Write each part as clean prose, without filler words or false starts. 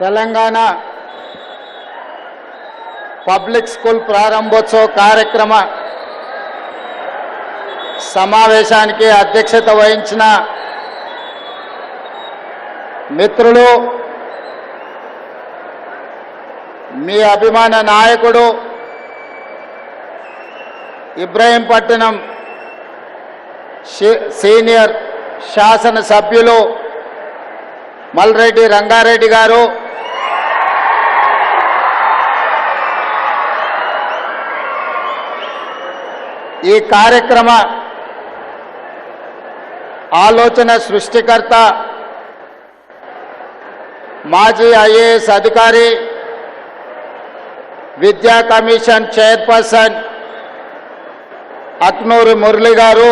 Telangana public school ప్రారంభోత్సవ కార్యక్రమ సమావేశానికి అధ్యక్షత వహించిన మిత్రులు, మీ అభిమాన నాయకుడు ఇబ్రహీంపట్నం సీనియర్ శాసన సభ్యులు మల్రెడ్డి రంగారెడ్డి గారు, ఈ కార్యక్రమ ఆలోచన సృష్టికర్త మాజీ ఐఏఎస్ అధికారి, విద్యా కమిషన్ చైర్పర్సన్ అక్నూరు మురళి గారు,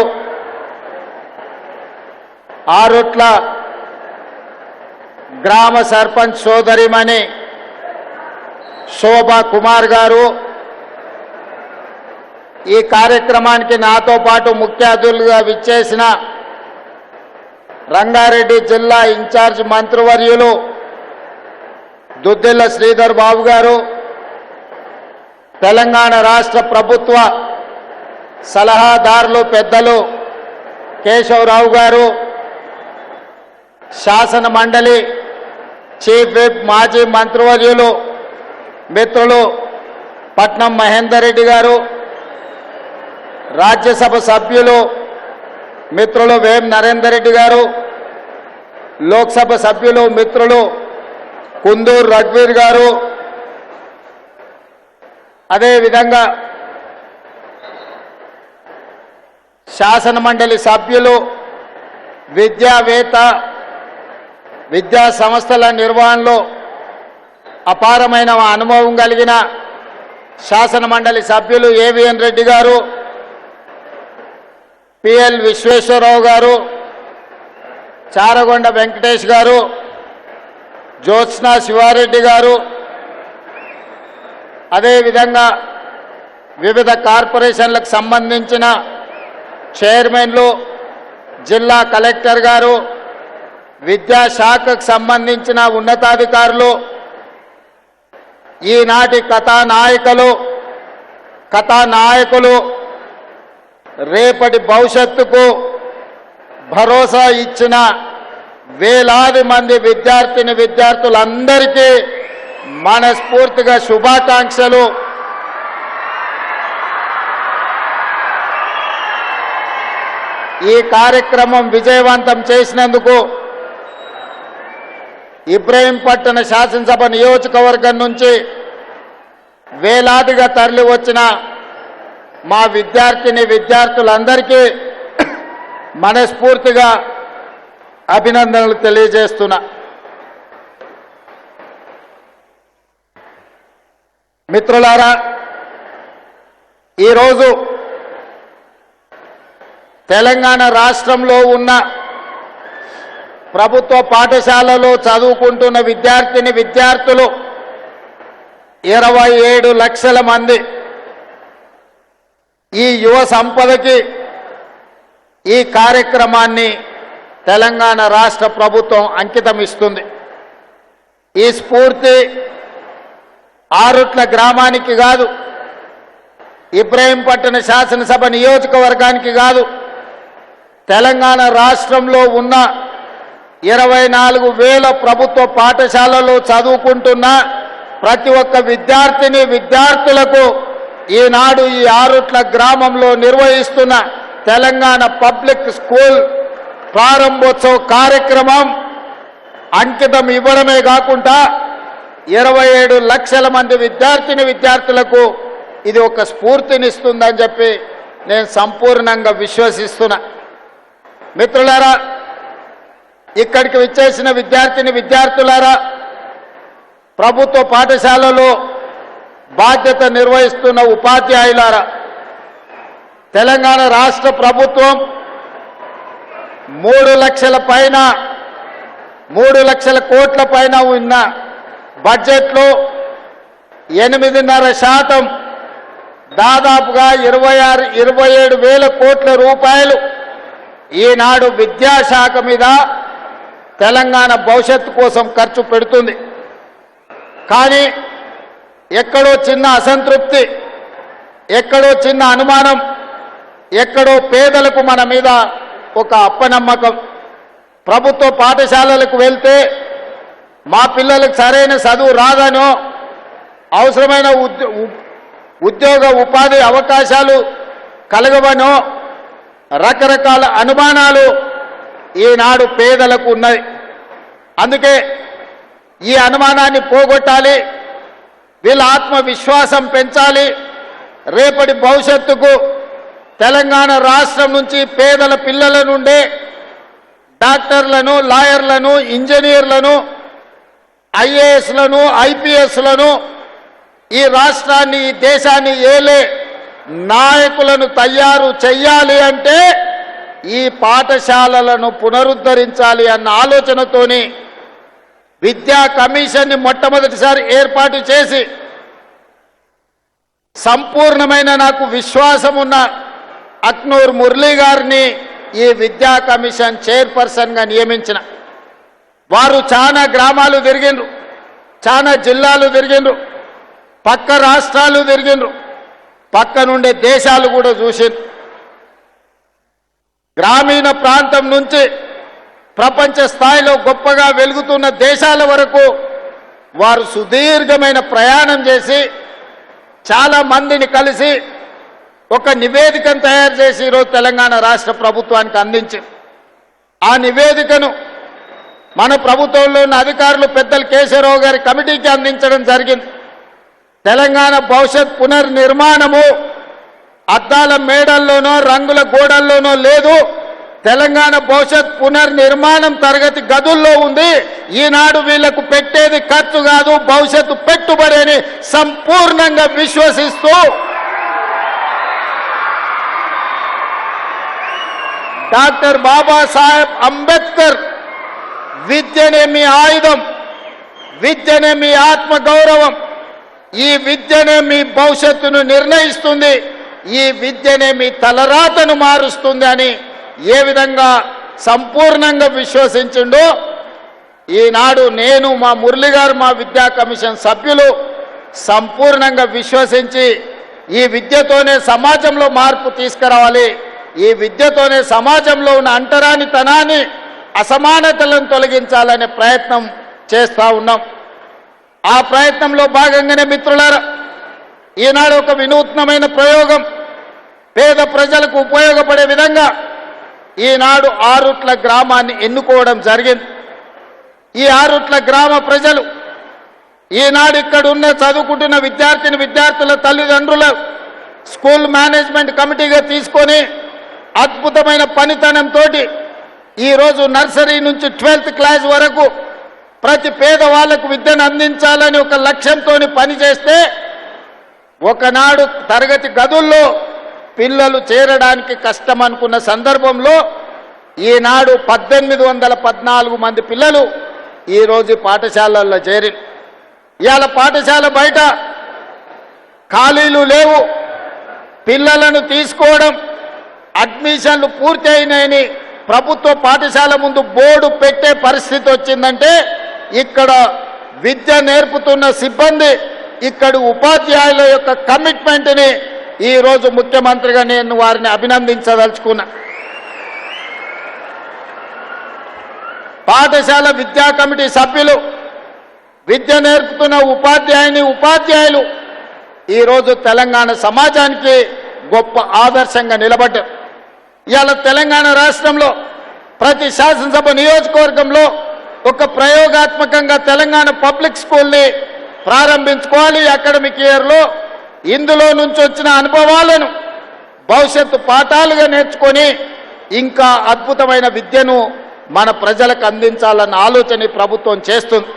ఆరుట్ల గ్రామ సర్పంచ్ సోదరిమణి శోభా కుమార్ గారు, ఈ కార్యక్రమానికి నాతో పాటు ముఖ్య అతిథులుగా విచ్చేసిన రంగారెడ్డి జిల్లా ఇన్ఛార్జ్ మంత్రివర్యులు దుద్దిల్ల శ్రీధర్ బాబు గారు, తెలంగాణ రాష్ట్ర ప్రభుత్వ సలహాదారులు పెద్దలు కేశవరావు గారు, శాసన మండలి చీఫ్ విప్ మాజీ మంత్రివర్యులు మిత్రులు పట్నం మహేందర్ రెడ్డి గారు, రాజ్యసభ సభ్యులు మిత్రులు వేం నరేందర్ రెడ్డి గారు, లోక్సభ సభ్యులు మిత్రులు కుందూరు రఘువీర్ గారు, అదేవిధంగా శాసన మండలి సభ్యులు, విద్యావేత్త, విద్యా సంస్థల నిర్వహణలో అపారమైన అనుభవం కలిగిన శాసన మండలి సభ్యులు ఏవిఎన్ రెడ్డి గారు, పిఎల్ విశ్వేశ్వరరావు గారు, చారగొండ వెంకటేష్ గారు, జ్యోత్స్నా శివారెడ్డి గారు, అదేవిధంగా వివిధ కార్పొరేషన్లకు సంబంధించిన చైర్మన్లు, జిల్లా కలెక్టర్ గారు, విద్యాశాఖకు సంబంధించిన ఉన్నతాధికారులు, ఈనాటి కథానాయకులు, రేపటి భవిష్యత్తుకు భరోసా ఇచ్చిన వేలాది మంది విద్యార్థులందరికీ మనస్ఫూర్తిగా శుభాకాంక్షలు. ఈ కార్యక్రమం విజయవంతం చేసినందుకు ఇబ్రహీంపట్నం శాసనసభ నియోజకవర్గం నుంచి వేలాదిగా తరలి వచ్చిన మా విద్యార్థులందరికీ మనస్ఫూర్తిగా అభినందనలు తెలియజేస్తున్నా. మిత్రులారా, ఈరోజు తెలంగాణ రాష్ట్రంలో ఉన్న ప్రభుత్వ పాఠశాలలో చదువుకుంటున్న విద్యార్థులు 27 లక్షల మంది. ఈ యువ సంపదకి ఈ కార్యక్రమాన్ని తెలంగాణ రాష్ట్ర ప్రభుత్వం అంకితం ఇస్తుంది. ఈ స్ఫూర్తి ఆరుట్ల గ్రామానికి కాదు, ఇబ్రహీంపట్నం శాసనసభ నియోజకవర్గానికి కాదు, తెలంగాణ రాష్ట్రంలో ఉన్న 24,000 ప్రభుత్వ పాఠశాలలో చదువుకుంటున్న ప్రతి ఒక్క విద్యార్థులకు ఈనాడు ఈ ఆరుట్ల గ్రామంలో నిర్వహిస్తున్న తెలంగాణ పబ్లిక్ స్కూల్ ప్రారంభోత్సవ కార్యక్రమం అంకితం ఇవ్వడమే కాకుండా 27 లక్షల మంది విద్యార్థులకు ఇది ఒక స్ఫూర్తినిస్తుందని చెప్పి నేను సంపూర్ణంగా విశ్వసిస్తున్నా. మిత్రులారా, ఇక్కడికి విచ్చేసిన విద్యార్థులారా, ప్రభుత్వ పాఠశాలలో బాధ్యత నిర్వహిస్తున్న ఉపాధ్యాయులారా, తెలంగాణ రాష్ట్ర ప్రభుత్వం 3 లక్షల కోట్ల పైన ఉన్న బడ్జెట్లో 8.5% దాదాపుగా 27,000 కోట్ల రూపాయలు ఈనాడు విద్యాశాఖ మీద తెలంగాణ భవిష్యత్తు కోసం ఖర్చు పెడుతుంది. కానీ ఎక్కడో చిన్న అసంతృప్తి, ఎక్కడో చిన్న అనుమానం, ఎక్కడో పేదలకు మన మీద ఒక అప్పనమ్మకం. ప్రభుత్వ పాఠశాలలకు వెళ్తే మా పిల్లలకు సరైన చదువు రాదనో, అవసరమైన ఉద్యోగ ఉపాధి అవకాశాలు కలగవనో రకరకాల అనుమానాలు ఈనాడు పేదలకు ఉన్నది. అందుకే ఈ అనుమానాన్ని పోగొట్టాలి, వీళ్ళ ఆత్మవిశ్వాసం పెంచాలి. రేపటి భవిష్యత్తుకు తెలంగాణ రాష్ట్రం నుంచి పేదల పిల్లల నుండే డాక్టర్లను, లాయర్లను, ఇంజనీర్లను, ఐఏఎస్లను, ఐపీఎస్లను, ఈ రాష్ట్రాన్ని, ఈ దేశాన్ని ఏలే నాయకులను తయారు చెయ్యాలి అంటే ఈ పాఠశాలలను పునరుద్ధరించాలి అన్న ఆలోచనతోని విద్యా కమిషన్ని మొట్టమొదటిసారి ఏర్పాటు చేసి సంపూర్ణమైన నాకు విశ్వాసం ఉన్న అక్నూర్ మురళీ గారిని ఈ విద్యా కమిషన్ చైర్పర్సన్గా నియమించిన. వారు చాలా గ్రామాలు తిరిగిండ్రు, చాలా జిల్లాలు తిరిగిండ్రు, పక్క రాష్ట్రాలు తిరిగిండ్రు, పక్క నుండే దేశాలు కూడా చూసిండ్రు. గ్రామీణ ప్రాంతం నుంచి ప్రపంచ స్థాయిలో గొప్పగా వెలుగుతున్న దేశాల వరకు వారు సుదీర్ఘమైన ప్రయాణం చేసి చాలా మందిని కలిసి ఒక నివేదికను తయారు చేసి ఈరోజు తెలంగాణ రాష్ట్ర ప్రభుత్వానికి అందించారు. ఆ నివేదికను మన ప్రభుత్వంలో ఉన్న అధికారులు పెద్దలు కేశవరావు గారి కమిటీకి అందించడం జరిగింది. తెలంగాణ భవిష్యత్ పునర్నిర్మాణము అద్దాల మేడల్లోనో రంగుల గోడల్లోనో లేదు, తెలంగాణ భవిష్యత్ పునర్నిర్మాణం తరగతి గదుల్లో ఉంది. ఈనాడు వీళ్లకు పెట్టేది ఖర్చు కాదు, భవిష్యత్తు పెట్టుబడి అని సంపూర్ణంగా విశ్వసిస్తూ డాక్టర్ బాబాసాహెబ్ అంబేద్కర్ విద్యనే మీ ఆయుధం, విద్యనే మీ ఆత్మగౌరవం, ఈ విద్యనే మీ భవిష్యత్తును నిర్ణయిస్తుంది, ఈ విద్యనే మీ తలరాతను మారుస్తుంది అని ఏ విధంగా సంపూర్ణంగా విశ్వసించిండో ఈనాడు నేను, మా మురళి గారు, మా విద్యా కమిషన్ సభ్యులు సంపూర్ణంగా విశ్వసించి ఈ విద్యతోనే సమాజంలో మార్పు తీసుకురావాలి, ఈ విద్యతోనే సమాజంలో ఉన్న అంటరానితనాన్ని, అసమానతలను తొలగించాలనే ప్రయత్నం చేస్తూ ఉన్నాం. ఆ ప్రయత్నంలో భాగంగానే మిత్రులారా ఈనాడు ఒక వినూత్నమైన ప్రయోగం పేద ప్రజలకు ఉపయోగపడే విధంగా ఈనాడు ఆరుట్ల గ్రామాన్ని ఎన్నుకోవడం జరిగింది. ఈ ఆరుట్ల గ్రామ ప్రజలు ఈనాడు ఇక్కడ ఉన్న చదువుకుంటున్న విద్యార్థుల తల్లిదండ్రుల స్కూల్ మేనేజ్మెంట్ కమిటీగా తీసుకొని అద్భుతమైన పనితనంతో ఈరోజు నర్సరీ నుంచి 12th క్లాస్ వరకు ప్రతి పేదవాళ్లకు విద్యను అందించాలని ఒక లక్ష్యంతో పనిచేస్తే ఒకనాడు తరగతి గదుల్లో పిల్లలు చేరడానికి కష్టం అనుకున్న సందర్భంలో ఈనాడు 1814 మంది పిల్లలు ఈరోజు పాఠశాలల్లో చేరి, ఇవాళ పాఠశాల బయట ఖాళీలు లేవు, పిల్లలను తీసుకోవడం, అడ్మిషన్లు పూర్తి అయినాయని ప్రభుత్వ పాఠశాల ముందు బోర్డు పెట్టే పరిస్థితి వచ్చిందంటే ఇక్కడ విద్య నేర్పుతున్న సిబ్బంది, ఇక్కడ ఉపాధ్యాయుల యొక్క కమిట్మెంట్ని ఈరోజు ముఖ్యమంత్రిగా నేను వారిని అభినందించదలుచుకున్నా. పాఠశాల విద్యా కమిటీ సభ్యులు, విద్య నేర్పుతున్న ఉపాధ్యాయులు ఈరోజు తెలంగాణ సమాజానికి గొప్ప ఆదర్శంగా నిలబడ్డారు. ఇవాళ తెలంగాణ రాష్ట్రంలో ప్రతి శాసనసభ నియోజకవర్గంలో ఒక ప్రయోగాత్మకంగా తెలంగాణ పబ్లిక్ స్కూల్ని ప్రారంభించుకోవాలి. అకాడమిక్ ఇయర్లో ఇందులో నుంచి వచ్చిన అనుభవాలను భవిష్యత్తు పాఠాలుగా నేర్చుకొని ఇంకా అద్భుతమైన విద్యను మన ప్రజలకు అందించాలన్న ఆలోచన ప్రభుత్వం చేస్తుంది.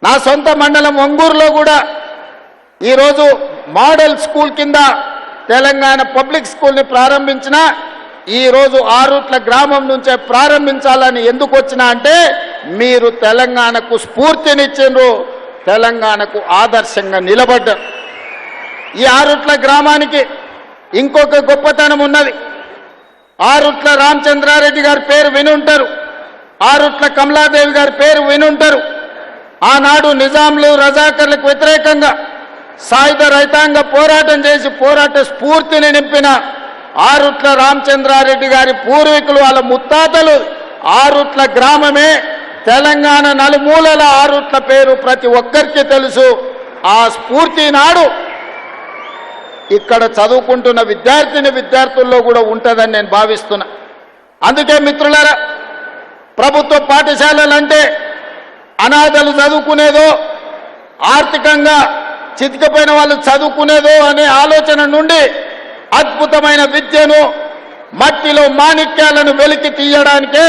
నా సొంత మండలం ఒంగూరులో కూడా ఈరోజు మోడల్ స్కూల్ కింద తెలంగాణ పబ్లిక్ స్కూల్ని ప్రారంభించిన ఈరోజు ఆరుట్ల గ్రామం నుంచే ప్రారంభించాలని ఎందుకు వచ్చినా అంటే మీరు తెలంగాణకు స్ఫూర్తినిచ్చిండ్రు, తెలంగాణకు ఆదర్శంగా నిలబడ్డారు. ఈ ఆరుట్ల గ్రామానికి ఇంకొక గొప్పతనం ఉన్నది. ఆరుట్ల రామచంద్రారెడ్డి గారి పేరు వినుంటారు, ఆరుట్ల కమలాదేవి గారి పేరు వినుంటారు. ఆనాడు నిజాంలు రజాకర్లకు వ్యతిరేకంగా సాయుధ రైతాంగ పోరాటం చేసి పోరాట స్ఫూర్తిని నింపిన ఆరుట్ల రామచంద్రారెడ్డి గారి పూర్వీకులు వాళ్ళ ముత్తాతలు ఆరుట్ల గ్రామమే. తెలంగాణ నలుమూలల ఆరుట్ల పేరు ప్రతి ఒక్కరికి తెలుసు. ఆ స్ఫూర్తి నాడు ఇక్కడ చదువుకుంటున్న విద్యార్థుల్లో కూడా ఉంటుందని నేను భావిస్తున్నా. అందుకే మిత్రులారా, ప్రభుత్వ పాఠశాలలంటే అనాథలు చదువుకునేదో, ఆర్థికంగా చితికిపోయిన వాళ్ళు చదువుకునేదో అనే ఆలోచన నుండి అద్భుతమైన విద్యను, మట్టిలో మాణిక్యాలను వెలికి తీయడానికే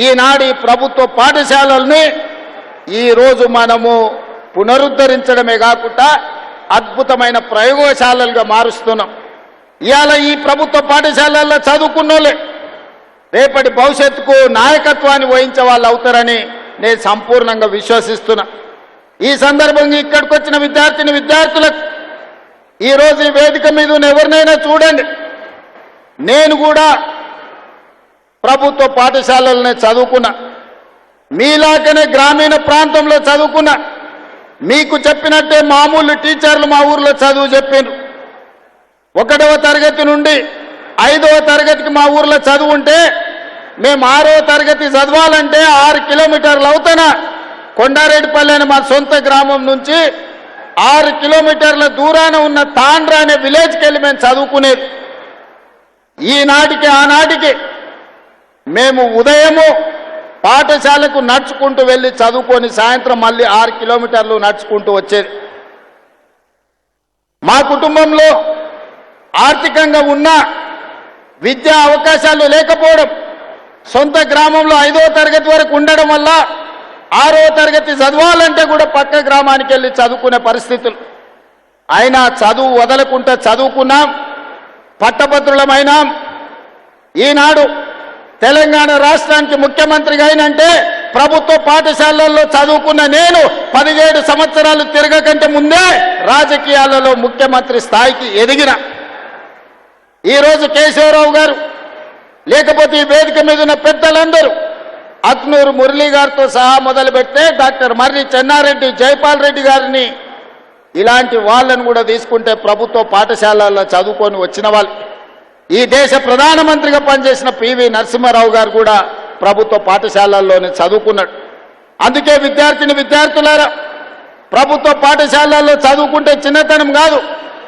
ఈనాడు ఈ ప్రభుత్వ పాఠశాలల్ని ఈరోజు మనము పునరుద్ధరించడమే కాకుండా అద్భుతమైన ప్రయోగశాలలుగా మారుస్తున్నాం. ఇవాళ ఈ ప్రభుత్వ పాఠశాలల్లో చదువుకున్నోళ్ళే రేపటి భవిష్యత్తుకు నాయకత్వాన్ని వహించే వాళ్ళు అవుతారని నేను సంపూర్ణంగా విశ్వసిస్తున్నా. ఈ సందర్భంగా ఇక్కడికి వచ్చిన విద్యార్థులకు ఈరోజు ఈ వేదిక మీద ఉన్న ఎవరినైనా చూడండి, నేను కూడా ప్రభుత్వ పాఠశాలలనే చదువుకున్నా, మీలాగనే గ్రామీణ ప్రాంతంలో చదువుకున్నా. మీకు చెప్పినట్టే మామూలు టీచర్లు మా ఊర్లో చదువు చెప్పారు. 1వ తరగతి నుండి 5వ తరగతికి మా ఊర్లో చదువు ఉంటే మేము 6వ తరగతి చదవాలంటే 6 కిలోమీటర్లు అవుతాన కొండారెడ్డిపల్లి అనే మా సొంత గ్రామం నుంచి 6 కిలోమీటర్ల దూరాన ఉన్న తాండ్రా అనే విలేజ్కి వెళ్ళి మేము చదువుకునేది. ఈనాటికి ఆనాటికి మేము ఉదయము పాఠశాలకు నడుచుకుంటూ వెళ్ళి చదువుకొని సాయంత్రం మళ్ళీ 6 కిలోమీటర్లు నడుచుకుంటూ వచ్చేది. మా కుటుంబంలో ఆర్థికంగా ఉన్న విద్యా అవకాశాలు లేకపోవడం, సొంత గ్రామంలో 5వ తరగతి వరకు ఉండడం వల్ల 6వ తరగతి చదవాలంటే కూడా పక్క గ్రామానికి వెళ్ళి చదువుకునే పరిస్థితులు. అయినా చదువు వదలకుండా చదువుకున్నాం, పట్టభద్రులమైనాం. ఈనాడు తెలంగాణ రాష్ట్రానికి ముఖ్యమంత్రిగా అయినంటే ప్రభుత్వ పాఠశాలల్లో చదువుకున్న నేను 17 సంవత్సరాలు తిరగకంటే ముందే రాజకీయాలలో ముఖ్యమంత్రి స్థాయికి ఎదిగిన. ఈరోజు కేశవరావు గారు, లేకపోతే ఈ వేదిక మీద ఉన్న పెద్దలందరూ, అత్నూరు మురళీ గారితో సహా మొదలు పెడితే డాక్టర్ మర్రి చెన్నారెడ్డి, జైపాల్ రెడ్డి గారిని, ఇలాంటి వాళ్ళను కూడా తీసుకుంటే ప్రభుత్వ పాఠశాలల్లో చదువుకొని వచ్చిన వాళ్ళు. ఈ దేశ ప్రధానమంత్రిగా పనిచేసిన పివి నరసింహారావు గారు కూడా ప్రభుత్వ పాఠశాలల్లోనే చదువుకున్నాడు. అందుకే విద్యార్థులారా, ప్రభుత్వ పాఠశాలల్లో చదువుకుంటే చిన్నతనం కాదు,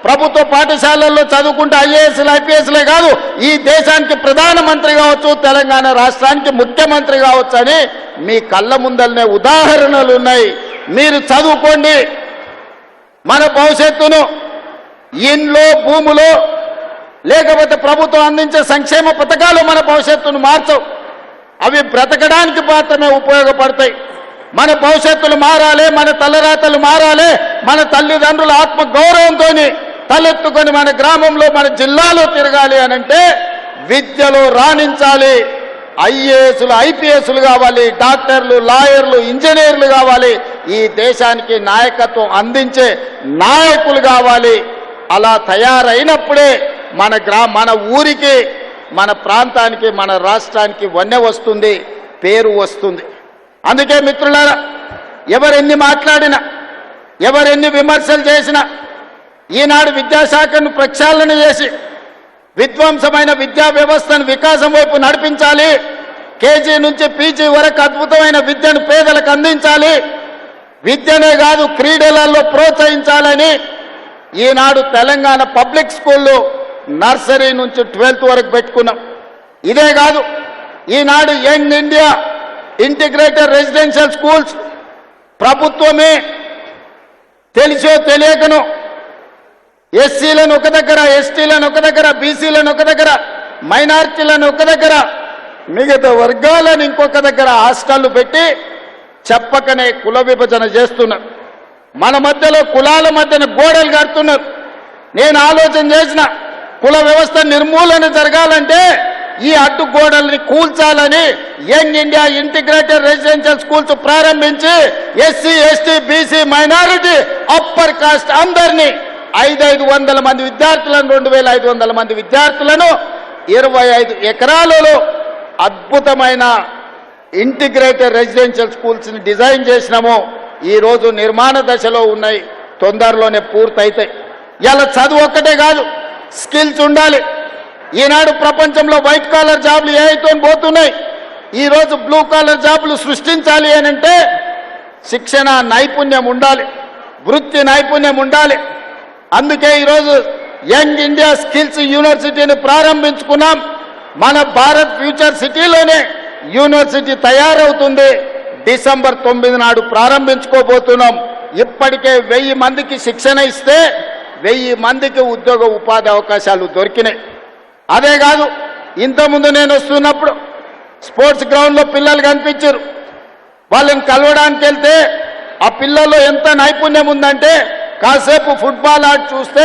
ప్రభుత్వ పాఠశాలల్లో చదువుకుంటే ఐఏఎస్లు ఐపీఎస్లే కాదు, ఈ దేశానికి ప్రధానమంత్రి కావచ్చు, తెలంగాణ రాష్ట్రానికి ముఖ్యమంత్రి కావచ్చు అని మీ కళ్ళ ముందరనే ఉదాహరణలు ఉన్నాయి. మీరు చదువుకోండి. మన భవిష్యత్తును ఇంట్లో, భూములో, లేకపోతే ప్రభుత్వం అందించే సంక్షేమ పథకాలు మన భవిష్యత్తును మార్చవు. అవి బ్రతకడానికి మాత్రమే ఉపయోగపడతాయి. మన భవిష్యత్తులు మారాలి, మన తలరాతలు మారాలి, మన తల్లిదండ్రుల ఆత్మ గౌరవంతో తలెత్తుకొని మన గ్రామంలో, మన జిల్లాలో తిరగాలి అనంటే విద్యలో రాణించాలి. ఐఏఎస్లు ఐపీఎస్లు కావాలి, డాక్టర్లు, లాయర్లు, ఇంజనీర్లు కావాలి. ఈ దేశానికి నాయకత్వం అందించే నాయకులు కావాలి. అలా తయారైనప్పుడే మన ఊరికి, మన ప్రాంతానికి, మన రాష్ట్రానికి వన్నె వస్తుంది, పేరు వస్తుంది. అందుకే మిత్రులారా, ఎవరెన్ని మాట్లాడినా, ఎవరెన్ని విమర్శలు చేసినా, ఈనాడు విద్యాశాఖను ప్రక్షాళన చేసి విధ్వంసమైన విద్యా వ్యవస్థను వికాసం వైపు నడిపించాలి. కేజీ నుంచి పీజీ వరకు అద్భుతమైన విద్యను పేదలకు అందించాలి. విద్యనే కాదు, క్రీడలలో ప్రోత్సహించాలని ఈనాడు తెలంగాణ పబ్లిక్ స్కూల్లో నర్సరీ నుంచి 12th వరకు పెట్టుకున్నాం. ఇదే కాదు, ఈనాడు young India integrated residential schools ప్రభుత్వమే తెలిసో తెలియకనో ఎస్సీలను ఒక దగ్గర, ఎస్టీలను ఒక దగ్గర, బీసీలను ఒక దగ్గర, మైనారిటీలను ఒక దగ్గర, మిగతా వర్గాలను ఇంకొక దగ్గర హాస్టళ్లు పెట్టి చెప్పకనే కుల విభజన చేస్తున్నారు. మన మధ్యలో కులాల మధ్యన గోడలు కడుతున్నారు. నేను ఆలోచన చేసిన, కుల వ్యవస్థ నిర్మూలన జరగాలంటే ఈ అడ్డు గోడల్ని కూల్చాలని young India integrated residential schools ప్రారంభించి SC, ST, BC, minority, upper caste అందరినీ 500 మంది విద్యార్థులను, 2500 మంది విద్యార్థులను 25 ఎకరాలలో అద్భుతమైన ఇంటిగ్రేటెడ్ రెసిడెన్షియల్ స్కూల్స్ని డిజైన్ చేసినామో ఈరోజు నిర్మాణ దశలో ఉన్నాయి, తొందరలోనే పూర్తయితాయి. ఇలా చదువు ఒక్కటే కాదు, స్కిల్స్ ఉండాలి. ఈనాడు ప్రపంచంలో వైట్ కాలర్ జాబ్లు ఏఐతో పోతున్నాయి. ఈరోజు బ్లూ కాలర్ జాబ్లు సృష్టించాలి అని అంటే శిక్షణ నైపుణ్యం ఉండాలి, వృత్తి నైపుణ్యం ఉండాలి. అందుకే ఈరోజు యంగ్ ఇండియా స్కిల్స్ యూనివర్సిటీని ప్రారంభించుకున్నాం. మన భారత్ ఫ్యూచర్ సిటీలోనే యూనివర్సిటీ తయారవుతుంది. డిసెంబర్ 9 నాడు ప్రారంభించుకోబోతున్నాం. ఇప్పటికే 1000 మందికి శిక్షణ ఇస్తే 1000 మందికి ఉద్యోగ ఉపాధి అవకాశాలు దొరికినాయి. అదే కాదు, ఇంతకుముందు నేను వస్తున్నప్పుడు స్పోర్ట్స్ గ్రౌండ్లో పిల్లలు కనిపించారు. వాళ్ళని కలవడానికి వెళ్తే ఆ పిల్లల్లో ఎంత నైపుణ్యం ఉందంటే కాసేపు ఫుట్బాల్ ఆడి చూస్తే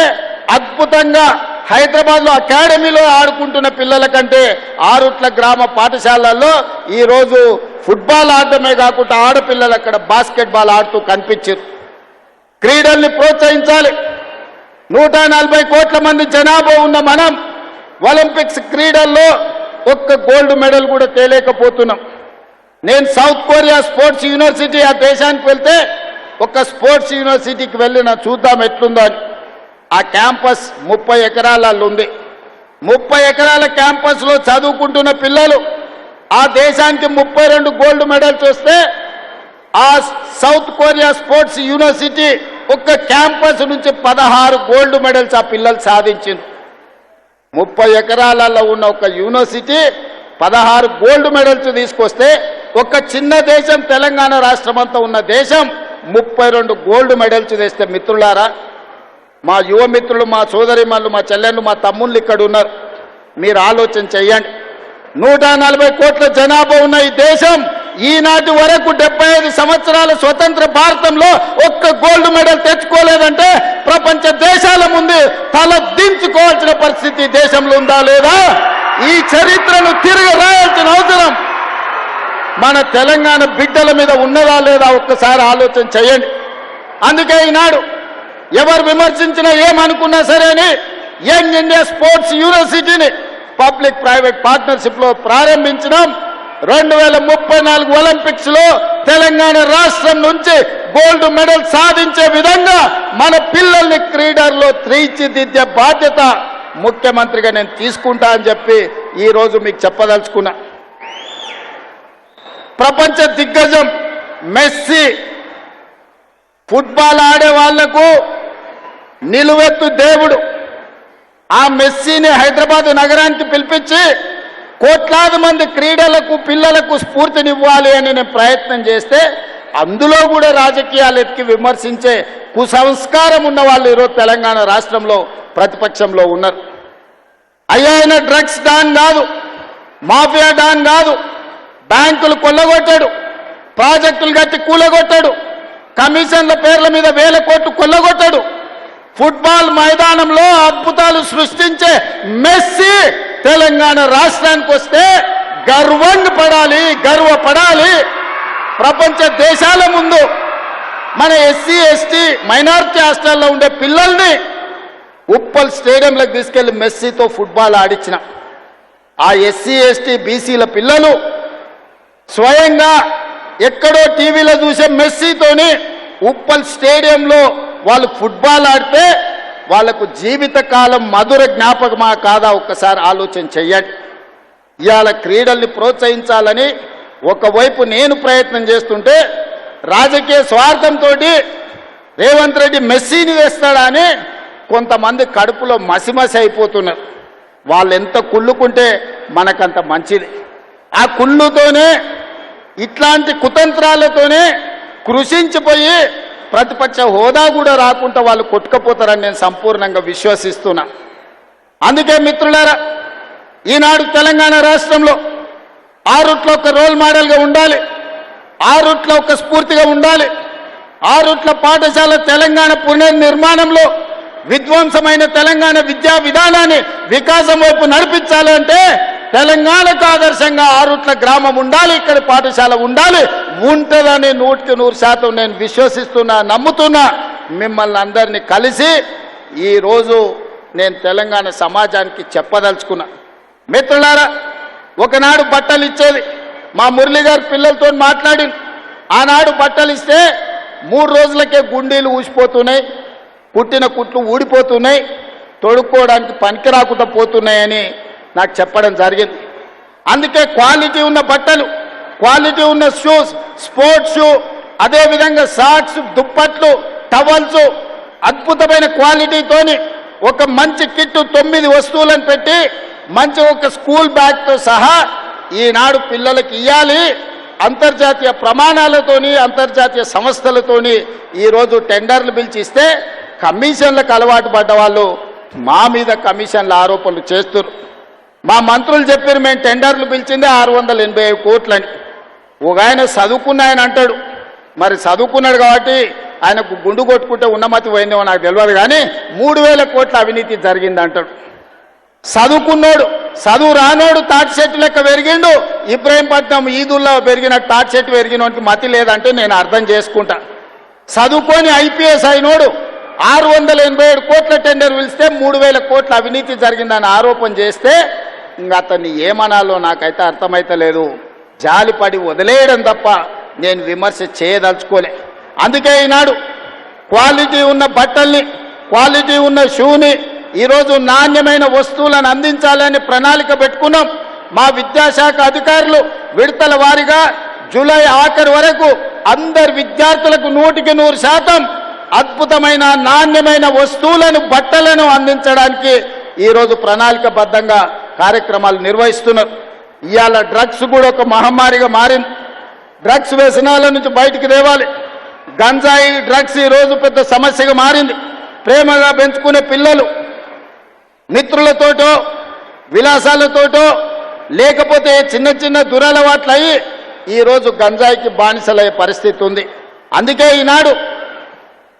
అద్భుతంగా హైదరాబాద్లో అకాడమీలో ఆడుకుంటున్న పిల్లల కంటే ఆరుట్ల గ్రామ పాఠశాలల్లో ఈరోజు ఫుట్బాల్ ఆడటమే కాకుండా ఆడపిల్లలు అక్కడ బాస్కెట్బాల్ ఆడుతూ కనిపించారు. క్రీడల్ని ప్రోత్సహించాలి. 140 కోట్ల మంది జనాభా ఉన్న మనం ఒలింపిక్స్ క్రీడల్లో ఒక్క గోల్డ్ మెడల్ కూడా తేలేకపోతున్నాం. నేను సౌత్ కొరియా స్పోర్ట్స్ యూనివర్సిటీ ఆ దేశానికి వెళ్తే ఒక స్పోర్ట్స్ యూనివర్సిటీకి వెళ్ళిన చూద్దాం ఎట్లుందో అని. ఆ క్యాంపస్ 30 ఎకరాలలో ఉంది. 30 ఎకరాల క్యాంపస్లో చదువుకుంటున్న పిల్లలు ఆ దేశానికి 32 గోల్డ్ మెడల్స్ వస్తే ఆ సౌత్ కొరియా స్పోర్ట్స్ యూనివర్సిటీ ఒక్క క్యాంపస్ నుంచి 16 గోల్డ్ మెడల్స్ ఆ పిల్లలు సాధించింది. 30 ఎకరాలలో ఉన్న ఒక యూనివర్సిటీ 16 గోల్డ్ మెడల్స్ తీసుకొస్తే ఒక చిన్న దేశం తెలంగాణ రాష్ట్రం అంతా ఉన్న దేశం 32 గోల్డ్ మెడల్స్ తెస్తే మిత్రులారా, మా యువ మిత్రులు, మా సోదరిమణులు, మా చెల్లెళ్ళు, మా తమ్ముళ్ళు ఇక్కడ ఉన్నారు. మీరు ఆలోచన చెయ్యండి. 140 కోట్ల జనాభా ఉన్న ఈ దేశం ఈనాటి వరకు 75 సంవత్సరాల స్వతంత్ర భారతంలో ఒక్క గోల్డ్ మెడల్ తెచ్చుకోలేదంటే ప్రపంచ దేశాల ముందు తల దించుకోవాల్సిన పరిస్థితి దేశంలో ఉందా లేదా? ఈ చరిత్రను తిరిగి రాయాల్సిన అవసరం మన తెలంగాణ బిడ్డల మీద ఉన్నదా లేదా ఒక్కసారి ఆలోచన చేయండి. అందుకే ఈనాడు ఎవరు విమర్శించినా ఏమనుకున్నా సరే అని యంగ్ ఇండియా స్పోర్ట్స్ యూనివర్సిటీని పబ్లిక్ ప్రైవేట్ పార్ట్నర్షిప్లో ప్రారంభించడం. 2034 ఒలింపిక్స్ లో తెలంగాణ రాష్ట్రం నుంచి గోల్డ్ మెడల్ సాధించే విధంగా మన పిల్లల్ని క్రీడల్లో తీర్చిదిద్దే బాధ్యత ముఖ్యమంత్రిగా నేను తీసుకుంటా అని చెప్పి ఈరోజు మీకు చెప్పదలుచుకున్నా. ప్రపంచ దిగ్గజం మెస్సీ ఫుట్బాల్ ఆడే వాళ్లకు నిలువెత్తు దేవుడు. ఆ మెస్సీని హైదరాబాద్ నగరానికి పిలిపించి కోట్లాది మంది క్రీడలకు పిల్లలకు స్ఫూర్తినివ్వాలి అని నేను ప్రయత్నం చేస్తే అందులో కూడా రాజకీయాలు ఎత్తి విమర్శించే కుసంస్కారం ఉన్న వాళ్ళు ఈరోజు తెలంగాణ రాష్ట్రంలో ప్రతిపక్షంలో ఉన్నారు. ఆయన డ్రగ్స్ డాన్ కాదు, మాఫియా డాన్ కాదు, బ్యాంకులు కొల్లగొట్టాడు, ప్రాజెక్టులు కట్టి కూలగొట్టాడు, కమిషన్ల పేర్ల మీద 1000 కోట్లు కొల్లగొట్టాడు. ఫుట్బాల్ మైదానంలో అద్భుతాలు సృష్టించే మెస్సీ తెలంగాణ రాష్ట్రానికి వస్తే గర్వపడాలి. ప్రపంచ దేశాల ముందు మన ఎస్సీ ఎస్టీ మైనారిటీ హాస్టల్లో ఉండే పిల్లల్ని ఉప్పల్ స్టేడియంలోకి తీసుకెళ్లి మెస్సీతో ఫుట్బాల్ ఆడించిన ఆ ఎస్సీ ఎస్టీ బీసీల పిల్లలు స్వయంగా ఎక్కడో టీవీలో చూసే మెస్సీతోని ఉప్పల్ స్టేడియంలో వాళ్ళు ఫుట్బాల్ ఆడితే వాళ్లకు జీవితకాలం మధుర జ్ఞాపకమా కాదా ఒక్కసారి ఆలోచన చెయ్యండి. ఇవాళ క్రీడల్ని ప్రోత్సహించాలని ఒకవైపు నేను ప్రయత్నం చేస్తుంటే రాజకీయ స్వార్థంతో రేవంత్ రెడ్డి మెస్సీని వేస్తాడా అని కొంతమంది కడుపులో మసిమసి అయిపోతున్నారు. వాళ్ళు ఎంత కుళ్ళుకుంటే మనకంత మంచిది. ఆ కుళ్ళుతోనే ఇట్లాంటి కుతంత్రాలతోనే కృషించిపోయి ప్రతిపక్ష హోదా కూడా రాకుండా వాళ్ళు కొట్టుకపోతారని నేను సంపూర్ణంగా విశ్వసిస్తున్నా. అందుకే మిత్రులారా, ఈనాడు తెలంగాణ రాష్ట్రంలో ఆరుట్ల ఒక రోల్ మోడల్గా ఉండాలి, ఆరుట్ల ఒక స్ఫూర్తిగా ఉండాలి. ఆరుట్ల పాఠశాల తెలంగాణ పునర్నిర్మాణంలో విధ్వంసమైన తెలంగాణ విద్యా విధానాన్ని వికాసం వైపు నడిపించాలంటే తెలంగాణకు ఆదర్శంగా ఆరుట్ల గ్రామం ఉండాలి, ఇక్కడ పాఠశాల ఉండాలి. ఉంటుందని 100% నేను విశ్వసిస్తున్నా, నమ్ముతున్నా. మిమ్మల్ని అందరినీ కలిసి ఈరోజు నేను తెలంగాణ సమాజానికి చెప్పదలుచుకున్నా. మిత్రులారా, ఒకనాడు బట్టలు ఇచ్చేది, మా మురళి గారు పిల్లలతో మాట్లాడి ఆనాడు బట్టలు ఇస్తే 3 రోజులకే గుండీలు ఊసిపోతున్నాయి, పుట్టిన కుట్లు ఊడిపోతున్నాయి, తొడుక్కోవడానికి పనికి రాకుండా పోతున్నాయని నాకు చెప్పడం జరిగింది. అందుకే క్వాలిటీ ఉన్న బట్టలు, క్వాలిటీ ఉన్న షూస్, స్పోర్ట్స్ షూ, అదేవిధంగా షార్ట్స్, దుప్పట్లు, టవల్స్ అద్భుతమైన క్వాలిటీతోని ఒక మంచి కిట్టు 9 వస్తువులను పెట్టి మంచి ఒక స్కూల్ బ్యాగ్తో సహా ఈనాడు పిల్లలకి ఇవ్వాలి. అంతర్జాతీయ ప్రమాణాలతోని అంతర్జాతీయ సంస్థలతోని ఈరోజు టెండర్లు పిలిచిస్తే కమిషన్లకు అలవాటు పడ్డ వాళ్ళు మా మీద కమిషన్ల ఆరోపణలు చేస్తున్నారు. మా మంత్రులు చెప్పారు మేము టెండర్లు పిలిచిందే 685 కోట్లని. ఒక ఆయన చదువుకున్న ఆయన అంటాడు, మరి చదువుకున్నాడు కాబట్టి ఆయనకు గుండు కొట్టుకుంటే ఉన్నమతి పోయిందేమో నాకు తెలియదు, కానీ 3000 కోట్ల అవినీతి జరిగింది అంటాడు. చదువుకున్నాడు, చదువు రానోడు తాటి చెట్టు లెక్క పెరిగిండు, ఇబ్రాహీంపట్నం ఈదుల్లో పెరిగిన తాటి చెట్టు పెరిగినోడికి మతి లేదంటే నేను అర్థం చేసుకుంటా. చదువుకొని ఐపీఎస్ అయినోడు 687 కోట్ల టెండర్ పిలిస్తే 3000 కోట్ల అవినీతి జరిగిందని ఆరోపణ చేస్తే ఇంకా అతన్ని ఏమనాలో నాకైతే అర్థమైతలేదు. జాలిపడి వదిలేయడం తప్ప నేను విమర్శ చేయదలుచుకోలే. అందుకే ఈనాడు క్వాలిటీ ఉన్న బట్టల్ని, క్వాలిటీ ఉన్న షూని, ఈరోజు నాణ్యమైన వస్తువులను అందించాలని ప్రణాళిక పెట్టుకున్నాం. మా విద్యాశాఖ అధికారులు విడతల వారీగా జూలై ఆఖరి వరకు అందరు విద్యార్థులకు 100% అద్భుతమైన నాణ్యమైన వస్తువులను, బట్టలను అందించడానికి ఈరోజు ప్రణాళికబద్ధంగా కార్యక్రమాలు నిర్వహిస్తున్నారు. ఇవాళ డ్రగ్స్ కూడా ఒక మహమ్మారిగా మారింది. డ్రగ్స్ వ్యసనాల నుంచి బయటికి తేవాలి. గంజాయి డ్రగ్స్ ఈరోజు పెద్ద సమస్యగా మారింది. ప్రేమగా పెంచుకునే పిల్లలు మిత్రులతోటో విలాసాలతోటో లేకపోతే చిన్న చిన్న దురలవాట్లు అయ్యి ఈరోజు గంజాయికి బానిసలయ్యే పరిస్థితి ఉంది. అందుకే ఈనాడు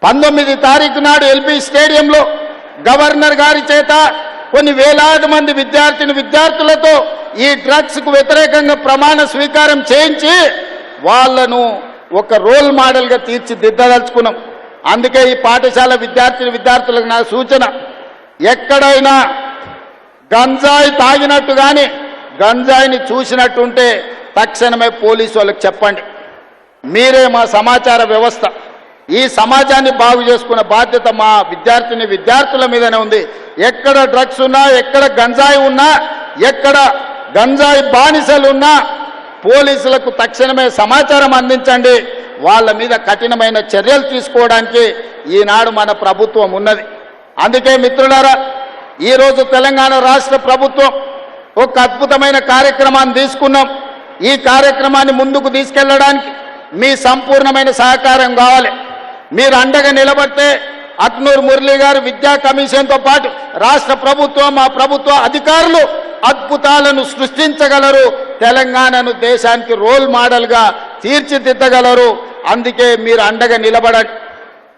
19 తారీఖు నాడు ఎల్బీ స్టేడియంలో గవర్నర్ గారి చేత కొన్ని వేలాది మంది విద్యార్థులతో ఈ డ్రగ్స్కు వ్యతిరేకంగా ప్రమాణ స్వీకారం చేయించి వాళ్లను ఒక రోల్ మోడల్గా తీర్చిదిద్దదలుచుకున్నాం. అందుకే ఈ పాఠశాల విద్యార్థులకు నా సూచన, ఎక్కడైనా గంజాయి తాగినట్టు కానీ గంజాయిని చూసినట్టుంటే తక్షణమే పోలీసు వాళ్ళకి చెప్పండి. మీరే మా సమాచార వ్యవస్థ. ఈ సమాజాన్ని బాగు చేసుకున్న బాధ్యత మా విద్యార్థుల మీదనే ఉంది. ఎక్కడ డ్రగ్స్ ఉన్నా, ఎక్కడ గంజాయి ఉన్నా, ఎక్కడ గంజాయి బానిసలు ఉన్నా పోలీసులకు తక్షణమే సమాచారం అందించండి. వాళ్ళ మీద కఠినమైన చర్యలు తీసుకోవడానికి ఈనాడు మన ప్రభుత్వం ఉన్నది. అందుకే మిత్రులారా, ఈరోజు తెలంగాణ రాష్ట్ర ప్రభుత్వం ఒక అద్భుతమైన కార్యక్రమాన్ని తీసుకున్నాం. ఈ కార్యక్రమాన్ని ముందుకు తీసుకెళ్లడానికి మీ సంపూర్ణమైన సహకారం కావాలి. మీరు అండగా నిలబడితే అక్నూర్ మురళి గారు విద్యా కమిషన్తో పాటు రాష్ట్ర ప్రభుత్వం, మా ప్రభుత్వ అధికారులు అద్భుతాలను సృష్టించగలరు. తెలంగాణను దేశానికి రోల్ మోడల్గా తీర్చిదిద్దగలరు. అందుకే మీరు అండగా నిలబడండి.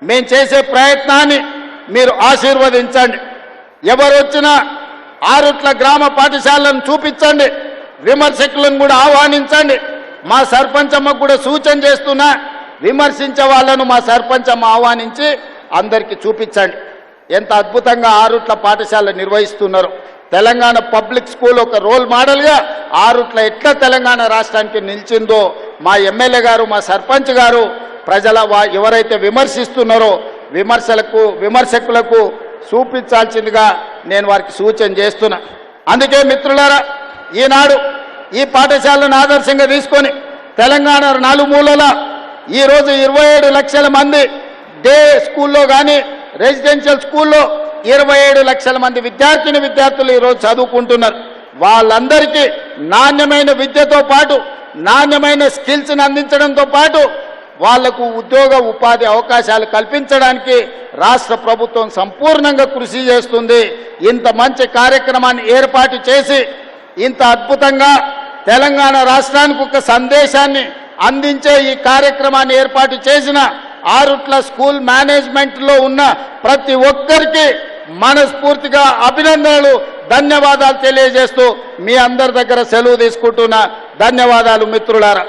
మేము చేసే ప్రయత్నాన్ని మీరు ఆశీర్వదించండి. ఎవరు వచ్చినా ఆరుట్ల గ్రామ పాఠశాలను చూపించండి. విమర్శకులను కూడా ఆహ్వానించండి. మా సర్పంచమ్మకు కూడా సూచన చేస్తున్నా, విమర్శించే వాళ్ళను మా సర్పంచమ్మ ఆహ్వానించి అందరికీ చూపించండి ఎంత అద్భుతంగా ఆరుట్ల పాఠశాల నిర్వహిస్తున్నారు. తెలంగాణ పబ్లిక్ స్కూల్ ఒక రోల్ మోడల్గా ఆరుట్ల ఎట్లా తెలంగాణ రాష్ట్రానికి నిలిచిందో మా ఎమ్మెల్యే గారు, మా సర్పంచ్ గారు ఎవరైతే విమర్శిస్తున్నారో విమర్శకులకు చూపించాల్సిందిగా నేను వారికి సూచన చేస్తున్నా. అందుకే మిత్రులారా, ఈనాడు ఈ పాఠశాలను ఆదర్శంగా తీసుకొని తెలంగాణ నలుమూలల ఈరోజు 27 లక్షల మంది డే స్కూల్లో కానీ రెసిడెన్షియల్ స్కూల్లో 27 లక్షల మంది విద్యార్థులు ఈరోజు చదువుకుంటున్నారు. వాళ్ళందరికీ నాణ్యమైన విద్యతో పాటు నాణ్యమైన స్కిల్స్ని అందించడంతో పాటు వాళ్లకు ఉద్యోగ ఉపాధి అవకాశాలు కల్పించడానికి రాష్ట్ర ప్రభుత్వం సంపూర్ణంగా కృషి చేస్తుంది. ఇంత మంచి కార్యక్రమాన్ని ఏర్పాటు చేసి ఇంత అద్భుతంగా తెలంగాణ రాష్ట్రానికి ఒక సందేశాన్ని అందించే ఈ కార్యక్రమాన్ని ఏర్పాటు చేసిన ఆరుట్ల స్కూల్ మేనేజ్మెంట్లో ఉన్న ప్రతి ఒక్కరికి మనస్ఫూర్తిగా అభినందనలు, ధన్యవాదాలు తెలియజేస్తూ మీ అందరి దగ్గర సెలవు తీసుకుంటున్నా. ధన్యవాదాలు మిత్రులారా.